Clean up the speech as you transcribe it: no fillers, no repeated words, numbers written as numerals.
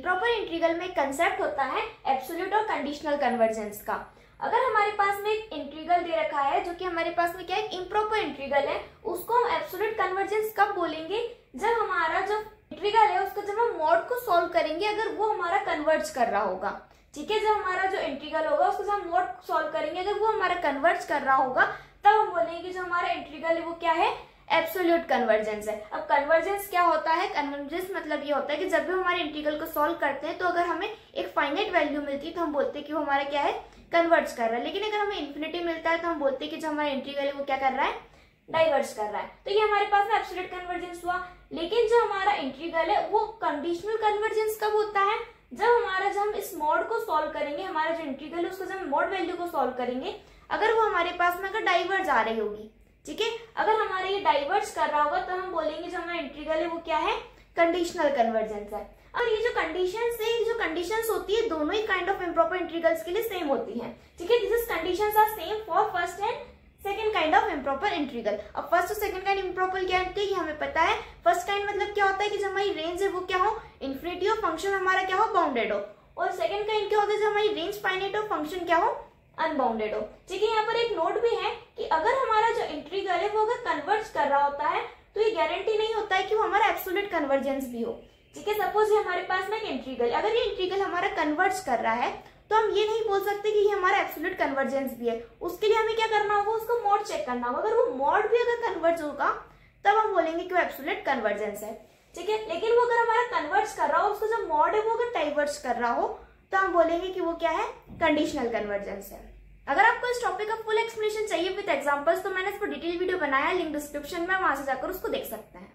Improper integral में concept होता है एब्सोल्यूट और कंडीशनल कन्वर्जेंस का। अगर हमारे पास में एक इंटीग्रल दे रखा है जो कि हमारे पास में क्या है, इम्प्रॉपर इंटीग्रल है, उसको हम एब्सोल्यूट कन्वर्जेंस कब बोलेंगे, जब हमारा जो इंटीग्रल है उसको जब हम मॉड को सॉल्व करेंगे अगर वो हमारा कन्वर्ज कर रहा होगा। ठीक है, जब हमारा जो इंटीग्रल होगा उसको जब हम मॉड सॉल्व करेंगे अगर वो हमारा कन्वर्ज कर रहा होगा तब हम बोलेंगे कि जो हमारा इंटीग्रल है वो क्या है, एब्सोल्यूट कन्वर्जेंस है। अब कन्वर्जेंस क्या होता है, कन्वर्जेंस मतलब ये होता है कि जब भी हमारे इंटीग्रल को सॉल्व करते हैं तो अगर हमें एक फाइनाइट वैल्यू मिलती है तो हम बोलते हैं कि वो हमारा क्या है, कन्वर्ज कर रहा है। लेकिन अगर हमें इन्फिनिटी मिलता है तो हम बोलते हैं कि जो हमारा इंटीग्रल है वो क्या कर रहा है, डाइवर्ज कर रहा है। तो ये हमारे पास में एब्सोल्यूट कन्वर्जेंस हुआ। लेकिन जो हमारा इंटीग्रल है वो कंडीशनल कन्वर्जेंस कब होता है, जब हम इस मॉड को सॉल्व करेंगे, हमारा जो इंटीग्रल है उसको जब हम मॉड वैल्यू को सॉल्व करेंगे अगर वो हमारे पास में अगर डाइवर्ज आ रही होगी। ठीक है, अगर हमारा ये डाइवर्ज कर रहा होगा तो हम बोलेंगे जो हमारा इंटीग्रल है वो क्या है, कंडीशनल कन्वर्जेंस है। और ये जो कंडीशंस है, ये जो कंडीशंस होती है दोनों ही काइंड ऑफ इम्प्रॉपर इंटीग्रल्स के लिए सेम होती हैं। ठीक है, this conditions are same for first and second kind of improper integral. अब फर्स्ट और सेकंड काइंड इम्प्रॉपर क्या है, हमें पता है। फर्स्ट काइंड मतलब क्या होता है कि जो हमारी रेंज है वो क्या हो, इन्फिनिटी हो, फंक्शन हमारा क्या हो, बाउंडेड हो। और सेकंड काइंड क्या होता है, जो हमारी रेंज फाइनाइट हो, फंक्शन क्या हो, अनबाउंडेड हो। ठीक है, यहाँ पर एक नोट भी है कि अगर हमारा जो इंटीग्रल है वो अगर कन्वर्ज कर रहा होता है तो ये गारंटी नहीं होता है कि वो हमारा एब्सोल्यूट कन्वर्जेंस भी हो। ठीक है, सपोज ये हमारे पास में एक इंटीग्रल, अगर ये इंटीग्रल हमारा कन्वर्ज कर रहा है तो हम ये नहीं बोल सकते कि ये हमारा एब्सोल्यूट कन्वर्जेंस भी है। उसके लिए हमें क्या करना होगा, उसको मॉड चेक करना होगा। अगर वो मॉड भी अगर कन्वर्ज होगा तब हम बोलेंगे कि वो एब्सोल्यूट कन्वर्जेंस है। ठीक है, लेकिन वो अगर हमारा कन्वर्ज कर रहा हो, उसको जो मॉड है वो अगर डाइवर्ज कर रहा हो तो हम बोलेंगे कि वो क्या है, कंडीशनल कन्वर्जेंस है। अगर आपको इस टॉपिक का फुल एक्सप्लेनेशन चाहिए विद एग्जांपल्स तो मैंने इस पर डिटेल वीडियो बनाया है, लिंक डिस्क्रिप्शन में, वहां से जाकर उसको देख सकते हैं।